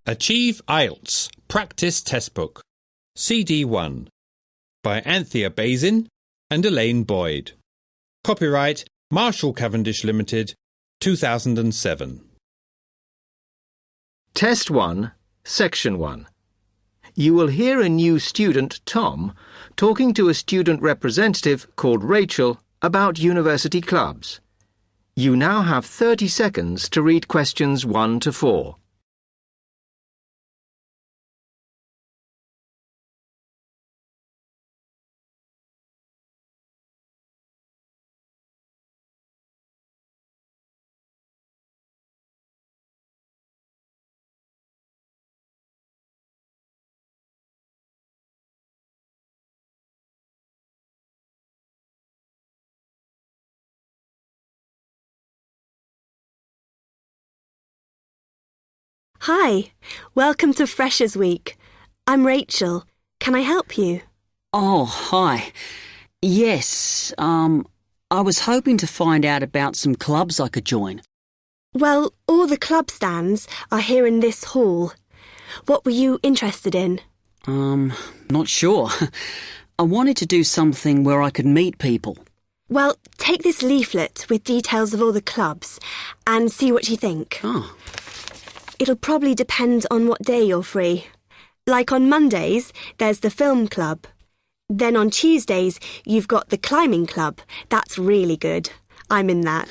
Achieve Ielts Practice Testbook CD1 by Anthea Bazin and Elaine Boyd. Copyright Marshall Cavendish Limited, 2007. Test 1, Section 1. You will hear a new student, Tom, talking to a student representative called Rachel about university clubs. You now have 30 seconds to read questions 1 to 4. Hi, welcome to Freshers Week. I'm Rachel. Can I help you? Oh, hi. Yes, I was hoping to find out about some clubs I could join. Well, all the club stands are here in this hall. What were you interested in? Not sure. I wanted to do something where I could meet people. Well, take this leaflet with details of all the clubs and see what you think. Oh. It'll probably depend on what day you're free. Like on Mondays, there's the film club. Then on Tuesdays, you've got the climbing club. That's really good. I'm in that.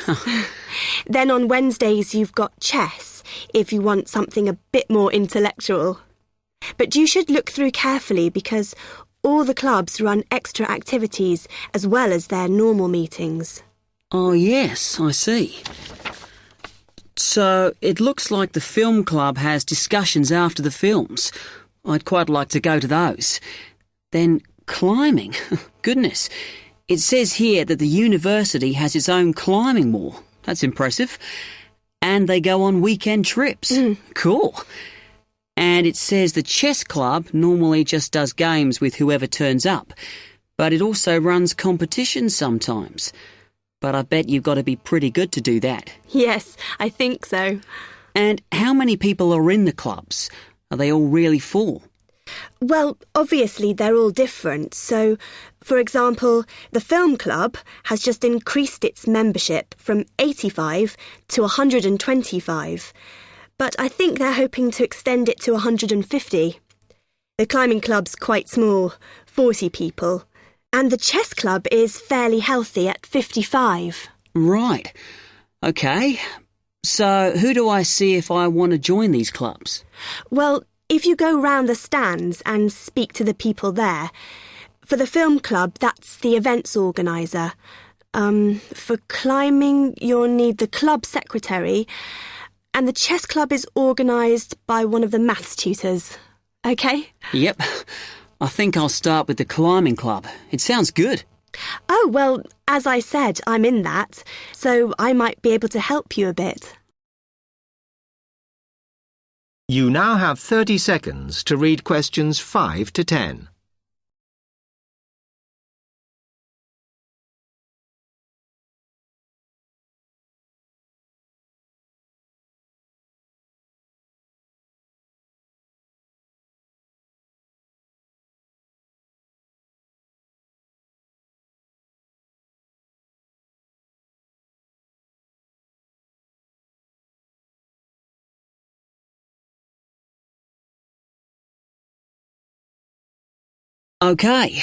Then on Wednesdays, you've got chess, if you want something a bit more intellectual. But you should look through carefully because all the clubs run extra activities as well as their normal meetings. Oh, yes, I see. So it looks like the film club has discussions after the films. I'd quite like to go to those. Then climbing. Goodness. It says here that the university has its own climbing wall. That's impressive. And they go on weekend trips. Cool. And it says the chess club normally just does games with whoever turns up. But it also runs competitions sometimes. But I bet you've got to be pretty good to do that. Yes, I think so. And how many people are in the clubs? Are they all really full? Well, obviously they're all different. So, for example, the film club has just increased its membership from 85 to 125. But I think they're hoping to extend it to 150. The climbing club's quite small, 40 people. And the chess club is fairly healthy at 55. Right. OK. So who do I see if I want to join these clubs? Well, if you go round the stands and speak to the people there. For the film club, that's the events organiser. For climbing, you'll need the club secretary. And the chess club is organised by one of the maths tutors. OK? Yep. I think I'll start with the climbing club. It sounds good. Oh, well, as I said, I'm in that, so I might be able to help you a bit. You now have 30 seconds to read questions 5 to 10. OK.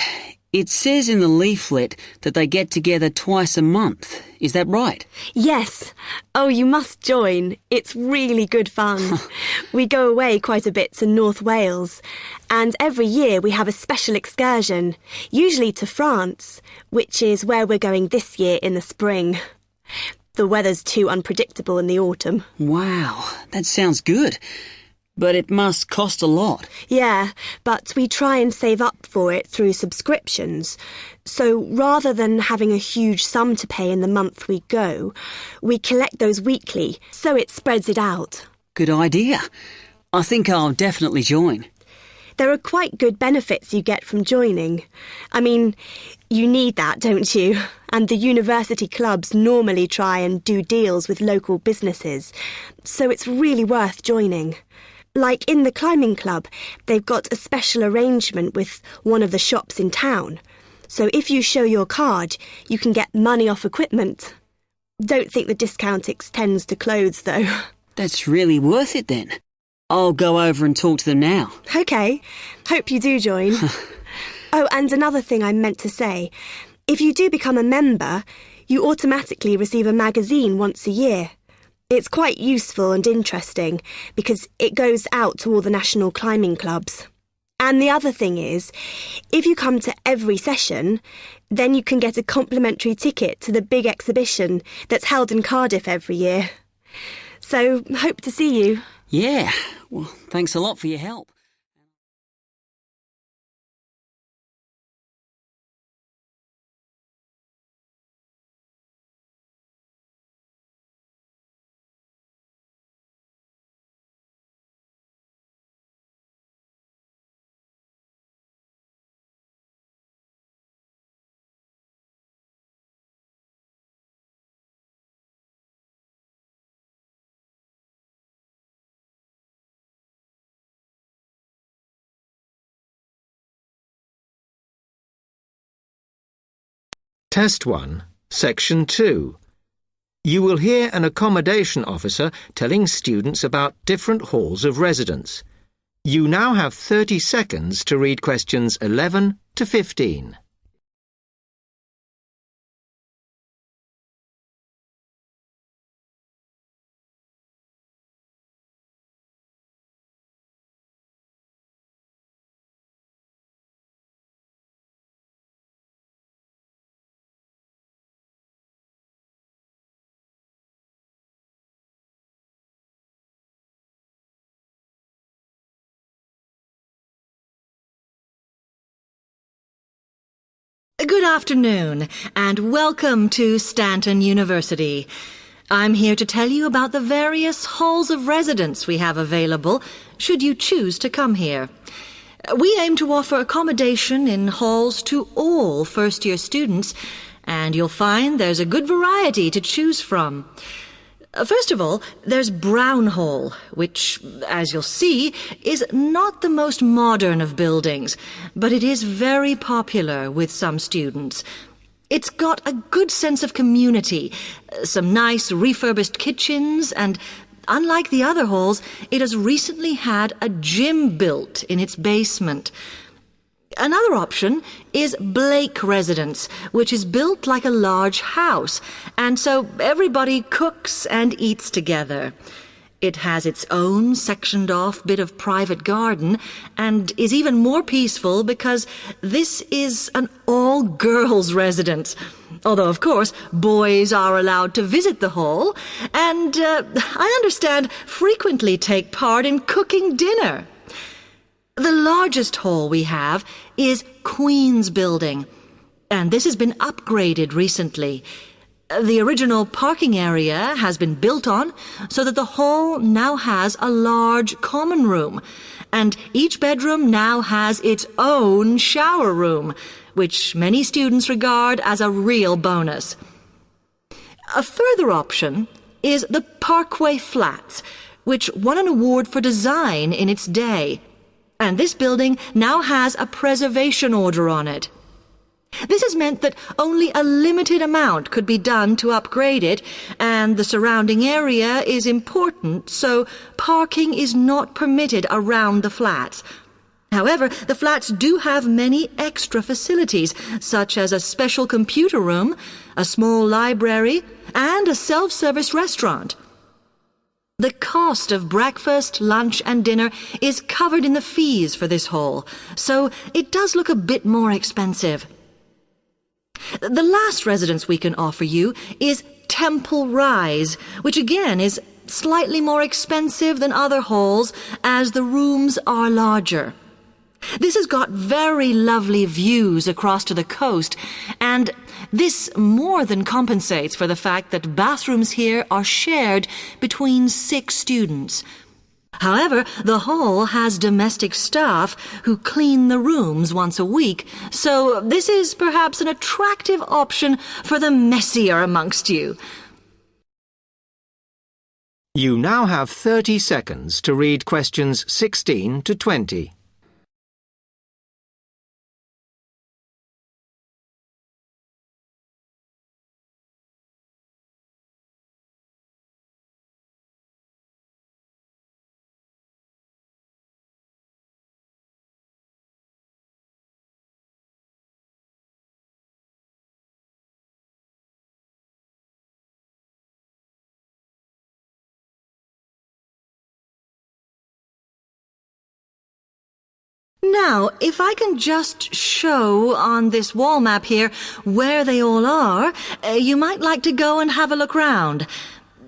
It says in the leaflet that they get together twice a month. Is that right? Yes. Oh, you must join. It's really good fun. We go away quite a bit to North Wales. And every year we have a special excursion, usually to France, which is where we're going this year in the spring. The weather's too unpredictable in the autumn. Wow, that sounds good. But it must cost a lot. Yeah, but we try and save up for it through subscriptions. So rather than having a huge sum to pay in the month we go, we collect those weekly, so it spreads it out. Good idea. I think I'll definitely join. There are quite good benefits you get from joining. I mean, you need that, don't you? And the university clubs normally try and do deals with local businesses, so it's really worth joining. Like in the climbing club, they've got a special arrangement with one of the shops in town. So if you show your card, you can get money off equipment. Don't think the discount extends to clothes, though. That's really worth it then. I'll go over and talk to them now. OK. Hope you do join. Oh, and another thing I meant to say. If you do become a member, you automatically receive a magazine once a year. It's quite useful and interesting because it goes out to all the national climbing clubs. And the other thing is, if you come to every session, then you can get a complimentary ticket to the big exhibition that's held in Cardiff every year. So, hope to see you. Yeah, well, thanks a lot for your help. Test 1, Section 2. You will hear an accommodation officer telling students about different halls of residence. You now have 30 seconds to read questions 11 to 15. Good afternoon, and welcome to Stanton University. I'm here to tell you about the various halls of residence we have available, should you choose to come here. We aim to offer accommodation in halls to all first-year students, and you'll find there's a good variety to choose from. First of all, there's Brown Hall, which, as you'll see, is not the most modern of buildings, but it is very popular with some students. It's got a good sense of community, some nice refurbished kitchens, and unlike the other halls, it has recently had a gym built in its basement. Another option is Blake Residence, which is built like a large house, and so everybody cooks and eats together. It has its own sectioned-off bit of private garden and is even more peaceful because this is an all-girls residence. Although, of course, boys are allowed to visit the hall and, I understand, frequently take part in cooking dinner. The largest hall we have is Queen's Building, and this has been upgraded recently. The original parking area has been built on so that the hall now has a large common room, and each bedroom now has its own shower room, which many students regard as a real bonus. A further option is the Parkway Flats, which won an award for design in its day. And this building now has a preservation order on it. This has meant that only a limited amount could be done to upgrade it, and the surrounding area is important, so parking is not permitted around the flats. However, the flats do have many extra facilities, such as a special computer room, a small library, and a self-service restaurant. The cost of breakfast, lunch, and dinner is covered in the fees for this hall, so it does look a bit more expensive. The last residence we can offer you is Temple Rise, which again is slightly more expensive than other halls as the rooms are larger. This has got very lovely views across to the coast, and this more than compensates for the fact that bathrooms here are shared between 6 students. However, the hall has domestic staff who clean the rooms once a week, so this is perhaps an attractive option for the messier amongst you. You now have 30 seconds to read questions 16 to 20. Now, if I can just show on this wall map here where they all are, you might like to go and have a look round.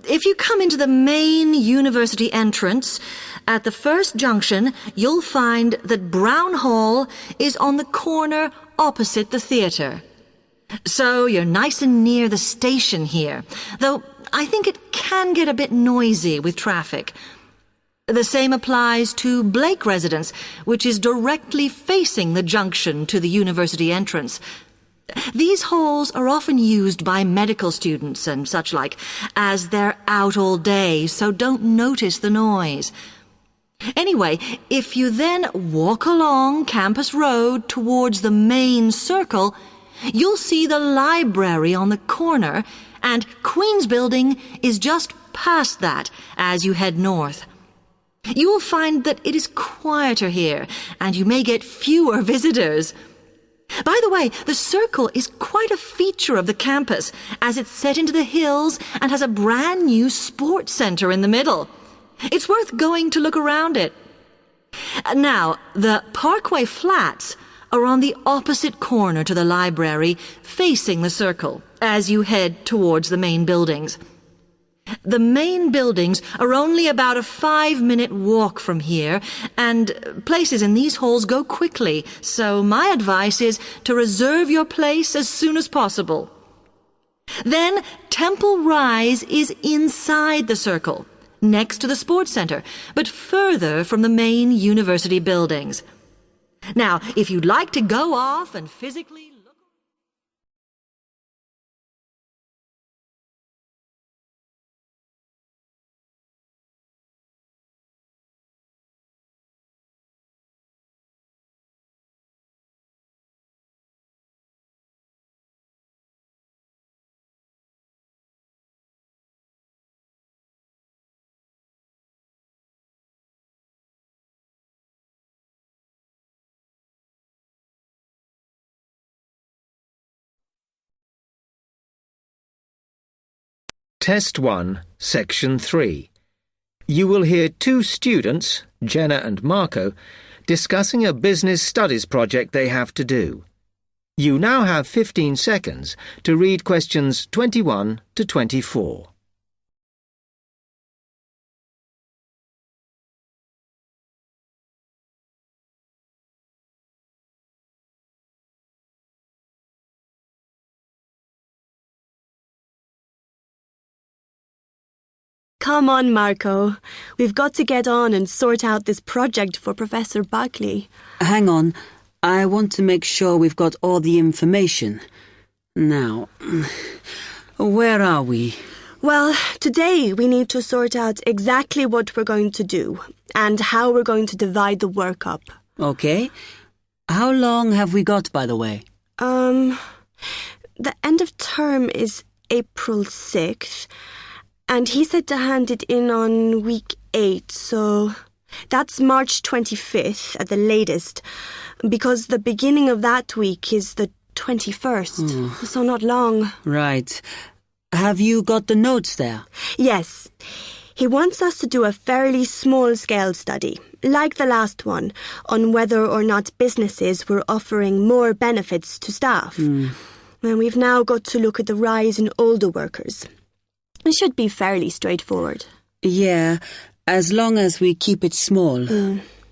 If you come into the main university entrance, at the first junction, you'll find that Brown Hall is on the corner opposite the theatre. So you're nice and near the station here, though I think it can get a bit noisy with traffic. The same applies to Blake Residence, which is directly facing the junction to the university entrance. These halls are often used by medical students and such like, as they're out all day, so don't notice the noise. Anyway, if you then walk along Campus Road towards the main circle, you'll see the library on the corner, and Queen's Building is just past that as you head north. You will find that it is quieter here, and you may get fewer visitors. By the way, the circle is quite a feature of the campus, as it's set into the hills and has a brand new sports center in the middle. It's worth going to look around it. Now, the Parkway Flats are on the opposite corner to the library, facing the circle, as you head towards the main buildings. The main buildings are only about a 5-minute walk from here, and places in these halls go quickly, so my advice is to reserve your place as soon as possible. Then Temple Rise is inside the circle, next to the sports center, but further from the main university buildings. Now, if you'd like to go off and physically look... Test 1, Section 3. You will hear two students, Jenna and Marco, discussing a business studies project they have to do. You now have 15 seconds to read questions 21 to 24. Come on, Marco. We've got to get on and sort out this project for Professor Buckley. Hang on. I want to make sure we've got all the information. Now, where are we? Well, today we need to sort out exactly what we're going to do and how we're going to divide the work up. Okay. How long have we got, by the way? The end of term is April 6th. And he said to hand it in on week 8, so that's March 25th at the latest, because the beginning of that week is the 21st, so not long. Right. Have you got the notes there? Yes. He wants us to do a fairly small-scale study, like the last one, on whether or not businesses were offering more benefits to staff. And we've now got to look at the rise in older workers. It should be fairly straightforward. Yeah, as long as we keep it small.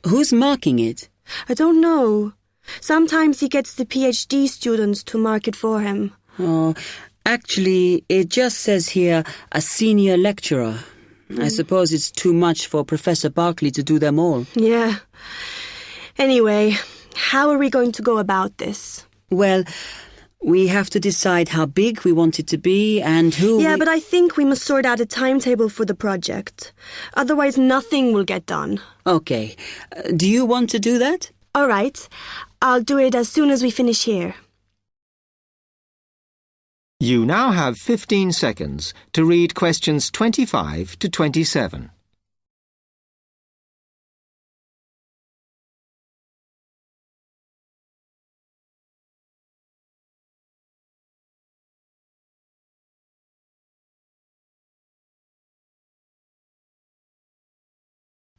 Who's marking it? I don't know. Sometimes he gets the PhD students to mark it for him. Oh, actually, it just says here, a senior lecturer. I suppose it's too much for Professor Barclay to do them all. Yeah. Anyway, how are we going to go about this? Well, We have to decide how big we want it to be and who... Yeah, but I think we must sort out a timetable for the project. Otherwise, nothing will get done. Okay. Do you want to do that? All right. I'll do it as soon as we finish here. You now have 15 seconds to read questions 25 to 27.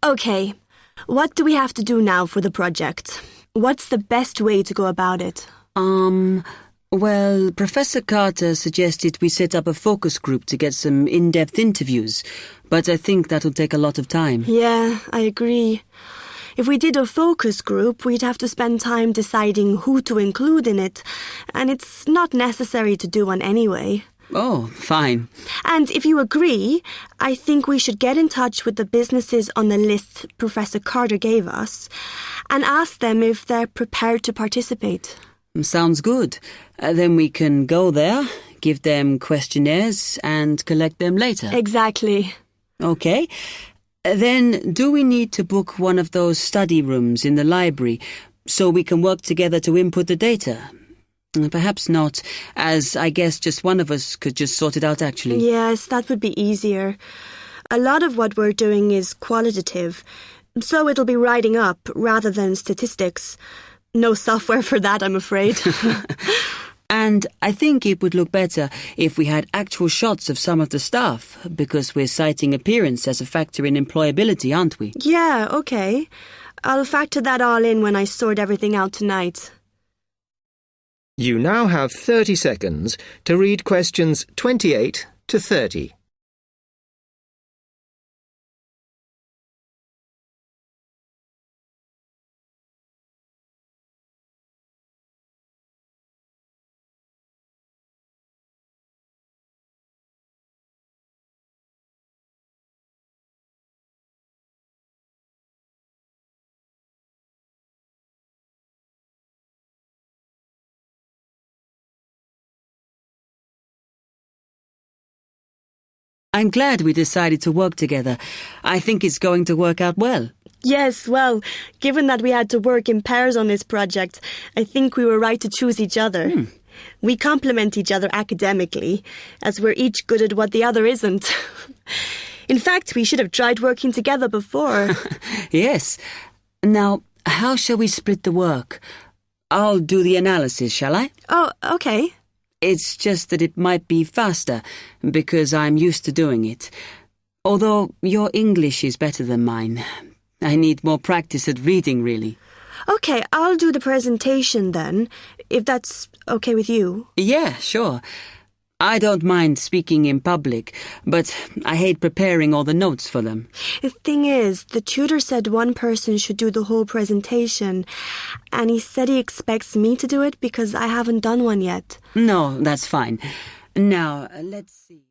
Okay. What do we have to do now for the project? What's the best way to go about it? Well, Professor Carter suggested we set up a focus group to get some in-depth interviews, but I think that'll take a lot of time. Yeah, I agree. If we did a focus group, we'd have to spend time deciding who to include in it, and it's not necessary to do one anyway. Oh, fine. And if you agree, I think we should get in touch with the businesses on the list Professor Carter gave us and ask them if they're prepared to participate. Sounds good. Then we can go there, give them questionnaires and collect them later. Exactly. Okay. Then do we need to book one of those study rooms in the library so we can work together to input the data? Perhaps not, as I guess just one of us could just sort it out actually. Yes, that would be easier. A lot of what we're doing is qualitative, so it'll be writing up rather than statistics. No software for that, I'm afraid. And I think it would look better if we had actual shots of some of the staff, because we're citing appearance as a factor in employability, aren't we? Yeah, okay. I'll factor that all in when I sort everything out tonight. You now have 30 seconds to read questions 28 to 30. I'm glad we decided to work together. I think it's going to work out well. Yes, well, given that we had to work in pairs on this project, I think we were right to choose each other. We complement each other academically, as we're each good at what the other isn't. In fact, we should have tried working together before. Yes. Now, how shall we split the work? I'll do the analysis, shall I? Oh, okay. It's just that it might be faster, because I'm used to doing it. Although your English is better than mine. I need more practice at reading, really. Okay, I'll do the presentation then, if that's okay with you. Yeah, sure. I don't mind speaking in public, but I hate preparing all the notes for them. The thing is, the tutor said one person should do the whole presentation, and he said he expects me to do it because I haven't done one yet. No, that's fine. Now, let's see.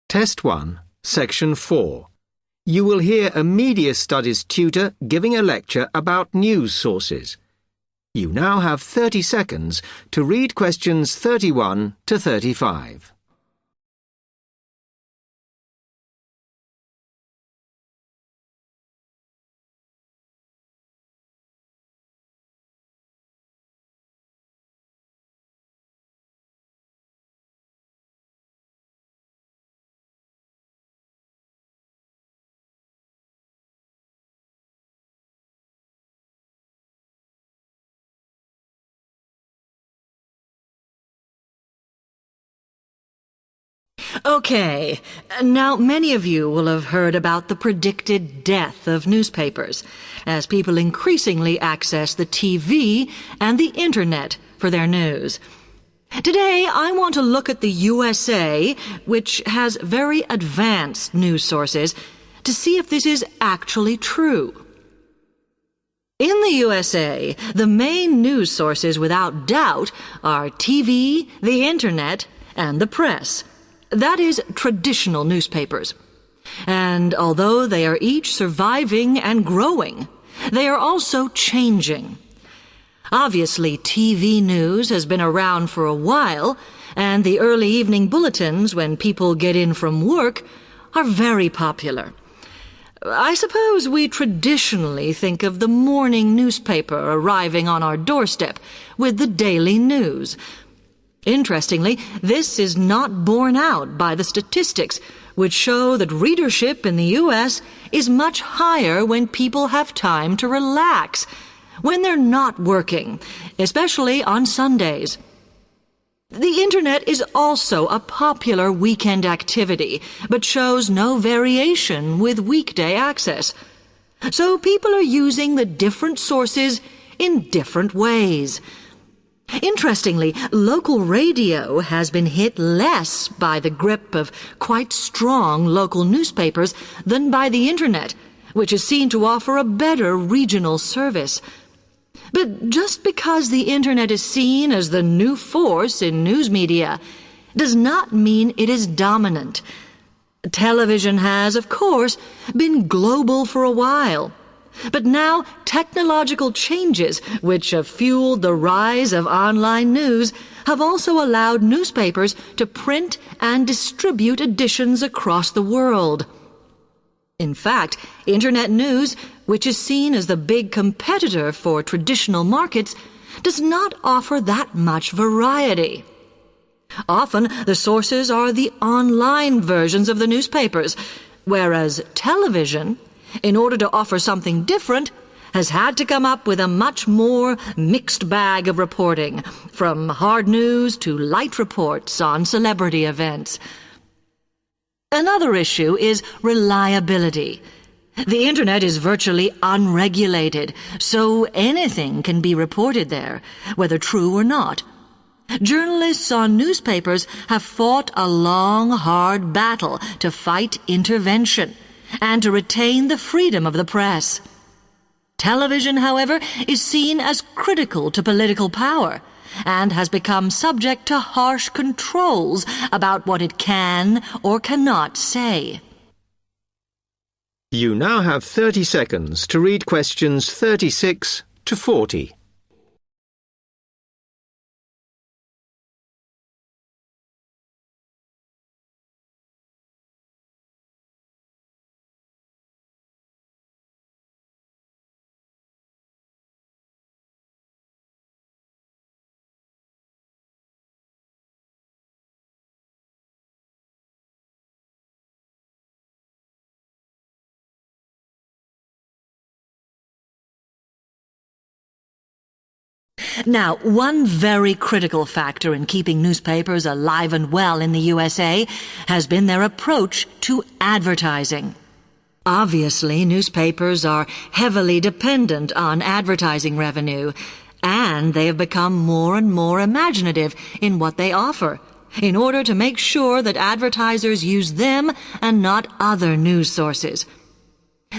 Test 1, Section 4. You will hear a media studies tutor giving a lecture about news sources. You now have 30 seconds to read questions 31 to 35. Okay, now many of you will have heard about the predicted death of newspapers, as people increasingly access the TV and the internet for their news. Today, I want to look at the USA, which has very advanced news sources, to see if this is actually true. In the USA, the main news sources without doubt are TV, the Internet, and the press. That is, traditional newspapers. And although they are each surviving and growing, they are also changing. Obviously, TV news has been around for a while, and the early evening bulletins when people get in from work are very popular. I suppose we traditionally think of the morning newspaper arriving on our doorstep with the daily news. Interestingly, this is not borne out by the statistics, which show that readership in the U.S. is much higher when people have time to relax, when they're not working, especially on Sundays. The Internet is also a popular weekend activity, but shows no variation with weekday access. So people are using the different sources in different ways. Interestingly, local radio has been hit less by the grip of quite strong local newspapers than by the Internet, which is seen to offer a better regional service. But just because the Internet is seen as the new force in news media does not mean it is dominant. Television has, of course, been global for a while. But now technological changes, which have fueled the rise of online news, have also allowed newspapers to print and distribute editions across the world. In fact, Internet news, which is seen as the big competitor for traditional markets, does not offer that much variety. Often, the sources are the online versions of the newspapers, whereas television, in order to offer something different, has had to come up with a much more mixed bag of reporting, from hard news to light reports on celebrity events. Another issue is reliability. The Internet is virtually unregulated, so anything can be reported there, whether true or not. Journalists on newspapers have fought a long, hard battle to fight intervention and to retain the freedom of the press. Television, however, is seen as critical to political power and has become subject to harsh controls about what it can or cannot say. You now have 30 seconds to read questions 36 to 40. Now, one very critical factor in keeping newspapers alive and well in the USA has been their approach to advertising. Obviously, newspapers are heavily dependent on advertising revenue, and they have become more and more imaginative in what they offer, in order to make sure that advertisers use them and not other news sources.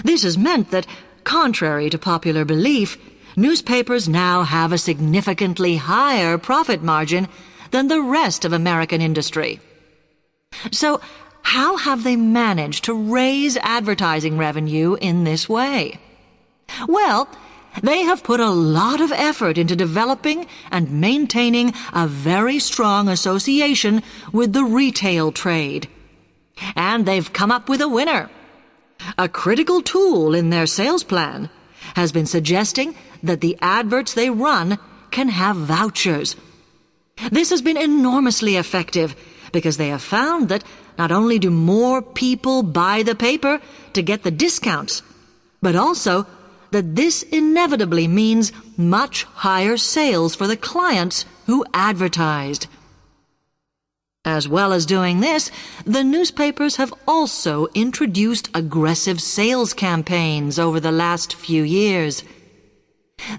This has meant that, contrary to popular belief, newspapers now have a significantly higher profit margin than the rest of American industry. So, how have they managed to raise advertising revenue in this way? Well, they have put a lot of effort into developing and maintaining a very strong association with the retail trade. And they've come up with a winner. A critical tool in their sales plan has been suggesting that the adverts they run can have vouchers. This has been enormously effective because they have found that not only do more people buy the paper to get the discounts, but also that this inevitably means much higher sales for the clients who advertised. As well as doing this, the newspapers have also introduced aggressive sales campaigns over the last few years.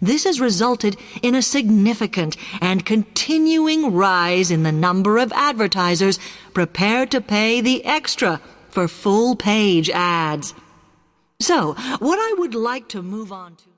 This has resulted in a significant and continuing rise in the number of advertisers prepared to pay the extra for full-page ads. So, what I would like to move on to...